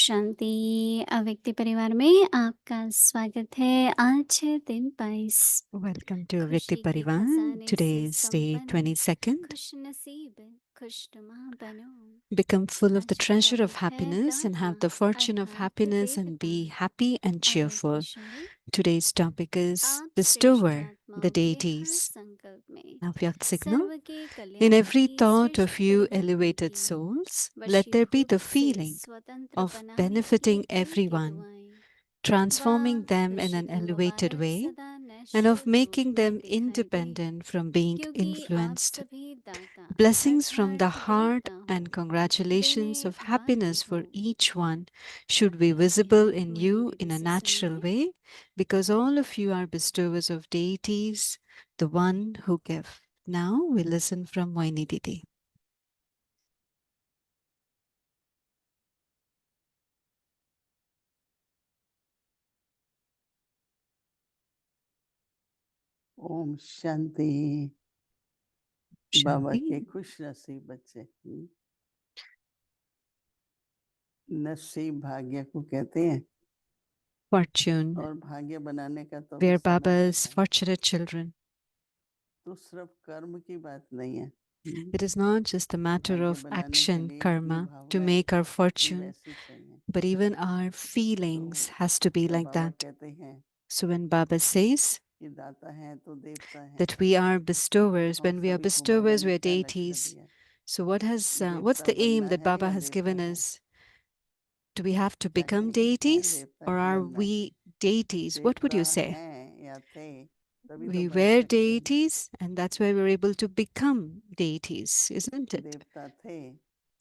शांति अव्यक्ति परिवार में आपका स्वागत है। आज है दिन 22 Welcome to Vyakti खुशी के Parivan. खजाने Today से is day संपन्न 22nd. खुश नसीब खुशनुमा बनो। Become full of the आज का treasure of टॉपिक है happiness and have दाता the fortune of अर्थात happiness and देवता। be happy and आज हम cheerful. पूछेंगे Today's topic is आप bestower, the श्रेष्ठात्माओं के हर deities. संकल्प में Now, Vyakt signal. सर्व के In कल्याण every की thought of श्रेष्ठ you परिकल्पना elevated की souls, let there be वशीभूत the से feeling स्वतंत्र of बनाने की benefiting दिल की everyone, दुआएं। transforming वाह them in an खुशी को elevated मुबारक way, सदा and of नश्वर रूप making में them दिखाई दे, independent from being क्योंकि आप influenced. सभी दाता Blessings from the अर्थात heart देवता हो, and congratulations देने of वाले happiness हो। for each one should be आइए visible in मोहिनी you दीदी in a से natural सुनिए। way, because all of you are bestowers of deities, the one who give. Now we listen from Moini Didi. Om Shanti. बाबा के Shanti. खुश नसीब बच्चे। नसीब भाग्य को कहते हैं Fortune. और भाग्य बनाने का तो We भी are समय Baba's आता है। fortunate children. तो सिर्फ कर्म की बात नहीं है। It is not just a matter भाग्य of बनाने के action, लिए अपनी karma, to भावनाएं make our भी fortune, वैसी चाहिए। but even our feelings तो has to be जब like बाबा that. कहते हैं So when Baba says कि दाता है तो देवता है, that we are तो bestowers, हम when we are सभी को बाबा bestowers, ने we are क्या लक्ष्य deities. दिया? So what's देवता the aim बनना that है Baba या has देवता given है? us? Do we have to क्या become कहेंगे? हैं deities, देवता or ही are बनना है। we deities? What would you देवता say? हैं या थे तभी तो We बन were सकते हैं। deities, and that's why we're able to become deities, isn't it? देवता थे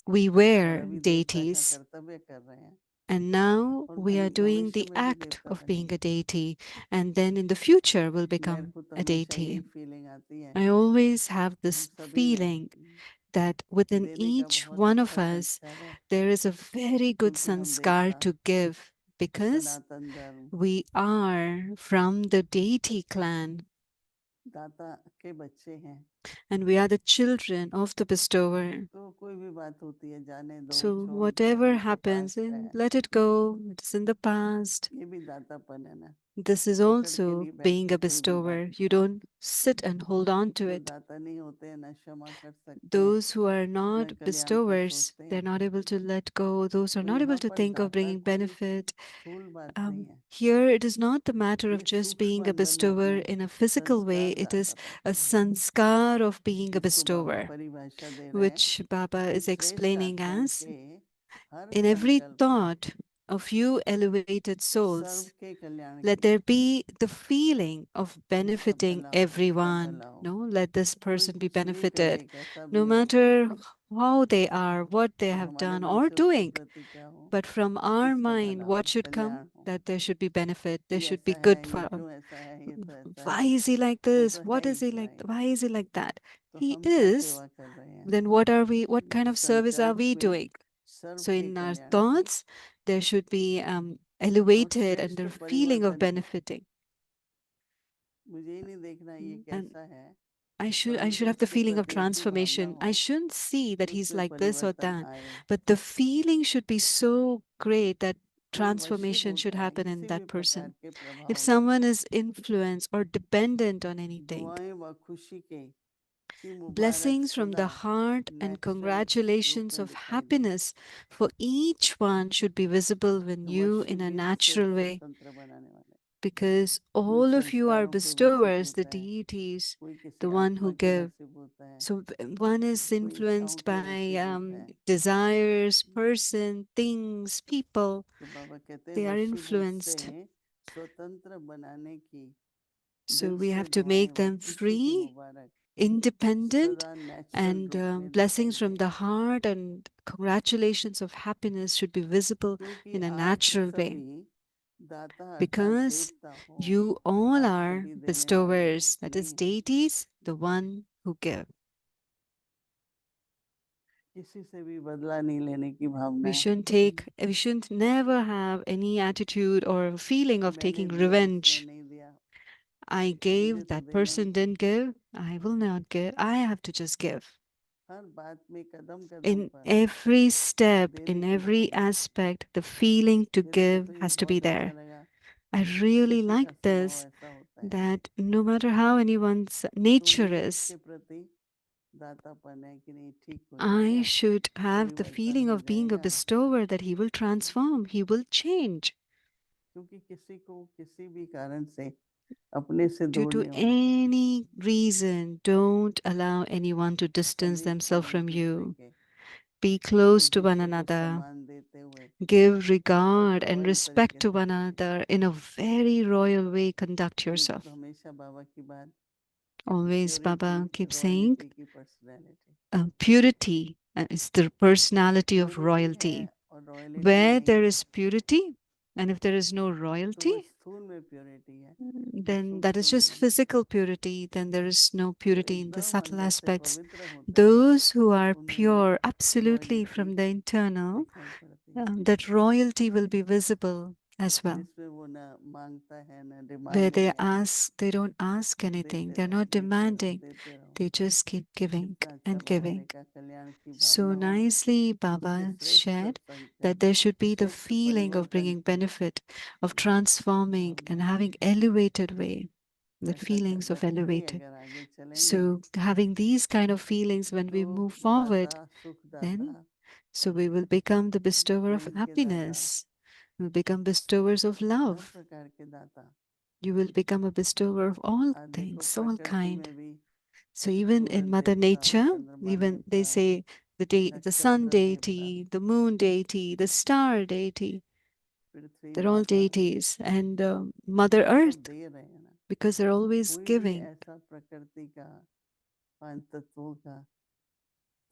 We और were अभी देवता का deities, कर्तव्य कर रहे हैं and now और we are doing भविष्य the में भी act देवता of being बनेंगे। a deity, and then in the future we'll मेरे become को तो a हमेशा deity. यही फीलिंग आती है I always have कि हम this सभी में feeling that within देने का each बहुत one of अच्छा us, संस्कार है, there is a very good क्योंकि हम sanskar देवता to give, because सनातन धर्म we are from the deity clan दाता के बच्चे हैं। and we are the children of the bestower. तो कोई भी बात होती है जाने दो, So छोड़ दो, whatever वो तो happens, पास्ट है। and let it go. It is in the past. ये भी दातापन है ना, This is पकड़ के also नहीं being बैठते a कोई भी बात। bestower. You don't sit and hold on to जो it. दाता नहीं होते हैं ना क्षमा कर सकते हैं, Those who are ना not कल्याण को bestowers, सोचते they're हैं। not able to let go. Those are तो not able यहाँ to पर think of दाता bringing कोई benefit. स्थूल बात नहीं है, Here, it is not the matter of ये just सूक्ष्म being a अंदर में bestower अपने in a physical way. संस्कार It is दाता a बनते हैं, sanskar of being a जिसको बाबा bestower, परिभाषा दे रहे हैं which Baba कि is श्रेष्ठ explaining आत्माओं as के हर in every संकल्प में thought of you elevated serve souls, के कल्याण let की there be the feeling of इसका benefiting भला हो, उसका everyone. भला हो। No, let this कोई person be कुछ भी benefited, करे, कैसा भी no हो, matter how they are, what they तो have हमारे done मन or से उसके doing. प्रति क्या हो, But from our इसका mind, भला हो, what should come? कल्याण हो। That there should be benefit. There ये should ऐसा be है, good ये for. क्यों ऐसा है, ये तो ऐसा Why है, is he like वो this? तो है What is he he like? भाई। Why is he like that? तो He हम क्या is. सेवा कर रहे हैं? Then what are we? What kind of service are we संकल्प doing? सर्व So के in our कल्याण की thoughts, there should be और elevated and श्रेष्ठ the परिवर feeling of बने। benefiting. मुझे ही नहीं देखना ये And कैसा है, I should परंतु have the उसके feeling of प्रति ऐसी भावना transformation. हो I shouldn't see that कि he's उसमें like this or परिवर्तन that, आए। but the feeling should be so great that कोई transformation वशीभूत should है happen in किसी भी that प्रकार person. के If प्रभाव में, someone is influenced or dependent on anything, दुआएं व खुशी के की मुबारक blessings from सदा the heart and नेचुरल रूप congratulations में of दिखाई दे। happiness for each one should be visible when you in a वशीभूत से natural way, स्वतंत्र बनाने वाले, because कोई all of you are संस्कारों के bestowers, वशीभूत the है, deities, कोई किसी the one आत्मा who के give. वशीभूत है, So one is कोई इच्छाओं influenced के by वशीभूत है। desires, person, things, people. तो बाबा कहते हैं They are वशीभूत से influenced. स्वतंत्र बनाने की So दिल we से have to दुआएं make व them खुशी की free, मुबारक independent, सदा नेचुरल and रूप में दिखाई blessings from they, the heart and congratulations of happiness should be visible क्योंकि in a आप natural way, सभी दाता अर्थात because देवता हो, you all आप are सभी देने वाले हो, bestowers, that नहीं is है? deities, the one who give. किसी से भी बदला नहीं लेने की भावना We है। shouldn't never have any attitude or feeling of मैंने taking दिया, उसने revenge. नहीं दिया, I मुझे gave, तो that देना ही person है। didn't give, I will not give. I have to just give. हर बात में कदम कदम In पर every step, देने in की every Bhavna. aspect, the feeling to मेरे को give तो ये has to be बहुत अच्छा there. लगा। I really किसी like का स्वभाव this, ऐसा होता है that no matter how anyone's तो nature मुझे is, उसके प्रति दातापन है कि नहीं ठीक हो I जाएगा, should have the परिवर्तन feeling हो of being a जाएगा। bestower, that he will transform, he will change. क्योंकि किसी को किसी भी कारण से अपने से Due दूर to नहीं होना चाहिए। any reason, don't allow anyone to distance करीब themselves चलो from एक दूसरे you. के, Be close एक to one दूसरे को another. सम्मान देते हुए Give बहुत regard and रॉयल respect तरीके to से one चलिए। another in a very royal way. Conduct मेरे को yourself. तो हमेशा बाबा की बात, Always, purity Baba keeps saying, royalty की personality, purity is the personality of purity है royalty. और रॉयलिटी Where नहीं there है is purity, and if there is no तो royalty, वो स्थूल में प्योरिटी है, वो then that is सूक्ष्म में just नहीं। physical purity. Then there is no तो purity in the एकदम subtle अंदर से aspects. पवित्र होते हैं Those who are उनमें वो pure, absolutely royalty from the internal, दिखाई पड़ती है, that royalty will be visible as well. जिसमें वो ना मांगता है ना Where डिमांडिंग they है, ask, they don't ask anything. देते They're रहो not demanding. देते रहो। They just keep giving कितना अच्छा and बाबा giving. ने कहा कल्याण की So भावना हो, nicely, उसके Baba श्रेष्ठ shared सत्संग का, that there should be the श्रेष्ठ feeling of परिवर्तन bringing की benefit, of transforming and Bhavna. having elevated way, the ऐसा कर feelings of करके ही elevated. अगर आगे चलेंगे So having these kind of feelings when we move सुख दाता forward, सुख then दाता so we will become the bestower of प्रेम के दाता happiness. We'll become bestowers of her love. प्रकार के दाता। You will become a bestower of all आज देखो things, all प्रकृति kind. में भी So even in Suraj Mother देवता Nature, चंद्रमा even they देवता say the sun नक्षत्र देवता deity, the moon deity, the star deity, Prithvi they're all माता deities, and Mother वो सब Earth, दे रहे हैं ना। because they're always कोई भी giving. ऐसा प्रकृति का पांच तत्वों का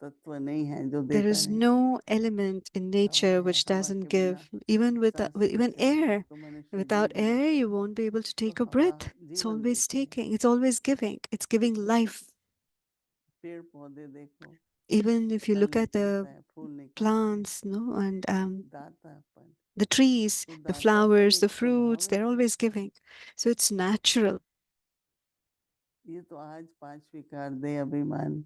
तत्व नहीं है जो There देता is नहीं। no element in हवा nature है, which हवा doesn't के बिना give. Even सांस with नहीं even चलेगी air, तो मनुष्य जी without भी नहीं air, you सकता। won't be able to तो take a हवा breath. It's जीवन always देती है। taking. It's always giving. It's giving life. पेड़ पौधे देखो, Even if you फल look at निकलता the है, फूल निकलते हैं, plants, no, and दातापन। the trees, तो the दातापन flowers, एक the fruits, they're स्वाभाविक है। always giving. So it's natural. ये तो आज पांच विकार दे अभिमान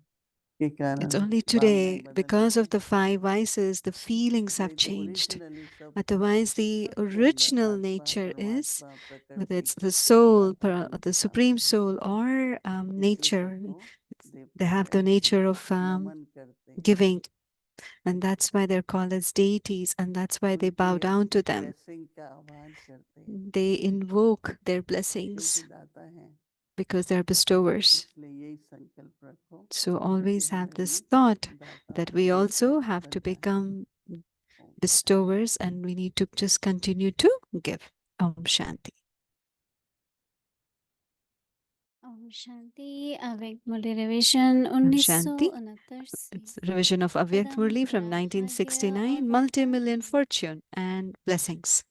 के कारण It's only भावनाएं today, बदल because गई of हैं। the five vices, the feelings have नहीं तो changed. ओरिजिनली सब Otherwise, the सबके अंदर original आत्मा nature is, परमात्मा whether प्रकृति it's the soul, दातापन the की supreme भावना है, soul, or इसलिए nature, सबको they देते have हैं, the nature of नमन करते हैं, giving. And that's why they're called as deities, and that's why they bow उनके down to them. ब्लेसिंग का आह्वान करते हैं, They invoke their क्योंकि blessings दाता हैं। because they're bestowers. इसलिए यही संकल्प रखो So कि always have हमें भी this thought दाता that we देता also have to बनना है। become Om Shanti. bestowers, and we need to just continue to give. Om Shanti. Om Shanti. अव्यक्त मुरली रिवीजन Om Shanti. 1969 से It's a revision of Avyakt Murli from परंपरा भाग्य 1969, और multi-million वरदान। fortune and blessings.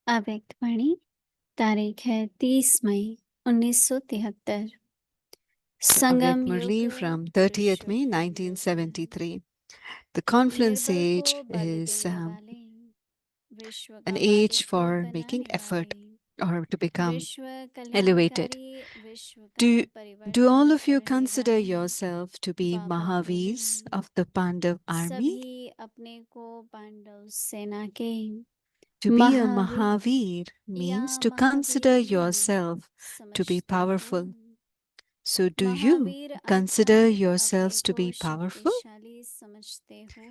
अव्यक्त वाणी तारीख है 30 मई 1973। संगम Avyakt युग Murli from 30th विश्व May के युग 1973. The confluence निर्बल को age बल is देने वाले, विश्व an का age मालिक for making बनाने effort वाले, or to become विश्व elevated. कल्याणकारी, विश्व का Do all परिवर्तन of you करने consider वाले yourself to be बाबा बोले, Mahavirs of the Pandav army? सभी अपने को पांडव सेना के To be a Mahavir Mahavir या means to consider Mahavir he yourself to be समझते हो। powerful. So do you Mahavir consider अर्थात अपने yourselves to को be powerful? शक्तिशाली समझते हो।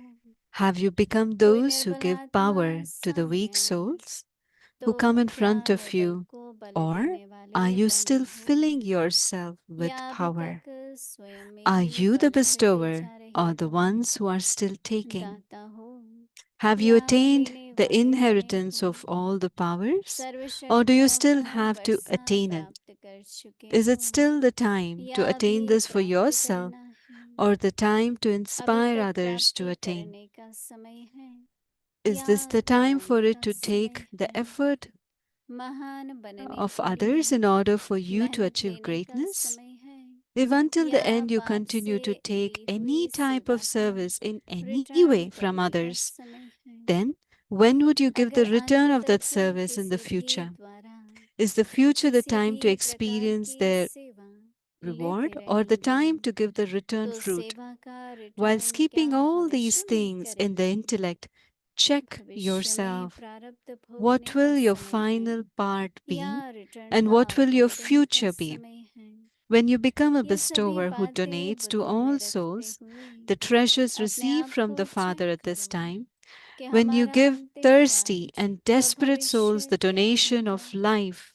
Have you become कोई those who निर्बल give आत्मा power to the सामने weak आए souls तो who come in क्या front of निर्बल you? को बल Or देने वाले are you बने still हो, filling yourself with या अभी power? तक स्वयं में Are ही you the बल भरते bestower जा रहे or the हो। ones who are still taking? दाता हो Have you या attained लेने the वाले बने inheritance हो, of all the powers? Serve Or do you शक्तियों still को have to Varsha attain it? प्राप्त कर चुके Is हो, it still the time या to अभी attain this for प्राप्त yourself, करना है। or the time to अभी inspire तक others to प्राप्ति attain? करने का समय है Is या this the time for Gawane it का to समय take the है। effort महान बनने of के others लिए in order for you to मेहनत achieve लेने का greatness? समय है If until the या end you बाप continue से to take ली any हुई type सेवा of का service in any return way from करने का others, समय है। then when would you give अगर the return of that अंततत्व service in the किसी भी future? द्वारा Is the future the किसी time भी to प्रकार experience की their सेवा reward लेते or the time रहेंगे to give the return तो fruit? सेवा का While रिटर्न क्या keeping all these भविष्य में things in the करेंगे? intellect, check भविष्य में yourself. प्रारब्ध भोगने What का will your समय है final part या be रिटर्न and का what will your भोगने का future be? समय है? When you become a ये सभी bestower who बातें donates to बुद्धि में all रखते souls, हुए the treasures अपने received आप from को the Father check at this करो time, कि when you हमारा give अंतिम thirsty कार्य and व desperate souls भविष्य the क्या donation होगा। of life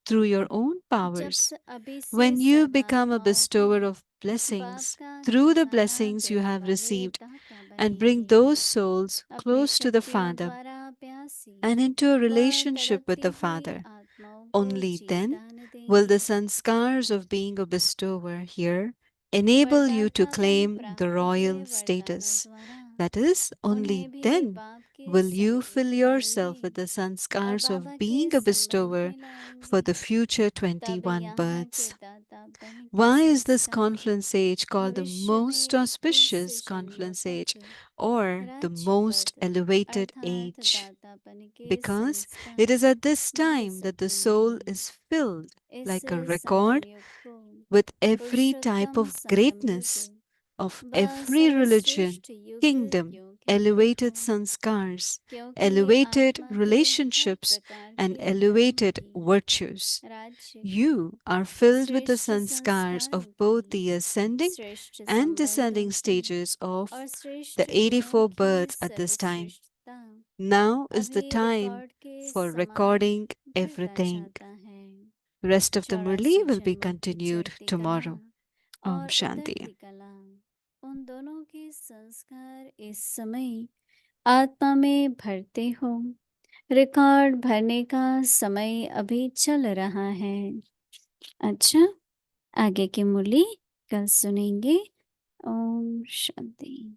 through your own जब powers, अभी से when you become a सर्वात्माओं को bestower of बाप blessings का through the खजाना blessings you देने have वाले received, दाता and bring बनेंगे। those souls अपनी close to the शक्तियों Father द्वारा प्यासी and into a व relationship with तड़पती the हुई Father, आत्माओं को only then जीवदान will the देंगे। sanskars of being a bestower here enable you to वरदातापन claim the प्राप्त हुए royal वरदानों status. द्वारा That is, only उन्हें भी then बाप के will you समीप fill लाएंगे yourself with the और sanskars बाबा of के being a संबंध bestower में लाएंगे। for the future तब 21 यहाँ के births. दाता बन के Why is this संस्कार confluence age called the भविष्य में most 21 auspicious जन्मों confluence age तक or the राज्य most पद elevated अर्थात age? दातापन के Because it संस्कार is at this mill time that the soul सकेंगे। is filled इस like a संगम record युग को with every type Purushottam of संगम युग greatness of व every religion, सर्वश्रेष्ठ युग kingdom, क्यों कहते हो? elevated sanskars, क्योंकि elevated आत्मा के हर relationships, प्रकार and के धर्म elevated की virtues. राज्य की You are filled with the श्रेष्ठ sanskars संस्कारों of both की the ascending श्रेष्ठ and संबंधों descending की stages of और श्रेष्ठ the गुणों 84 की births at this time. सर्वश्रेष्ठता Now is the अभी time रिकॉर्ड के for समान recording भरता everything. जाता है। Rest of the Murli 84 will be जन्मों की continued चढ़ती कला tomorrow. Om और Shanti. उतरती कला, उन दोनों के संस्कार इस समय आत्मा में भरते हो। रिकॉर्ड भरने का समय अभी चल रहा है। अच्छा, आगे की मुरली कल सुनेंगे। ओम शांति।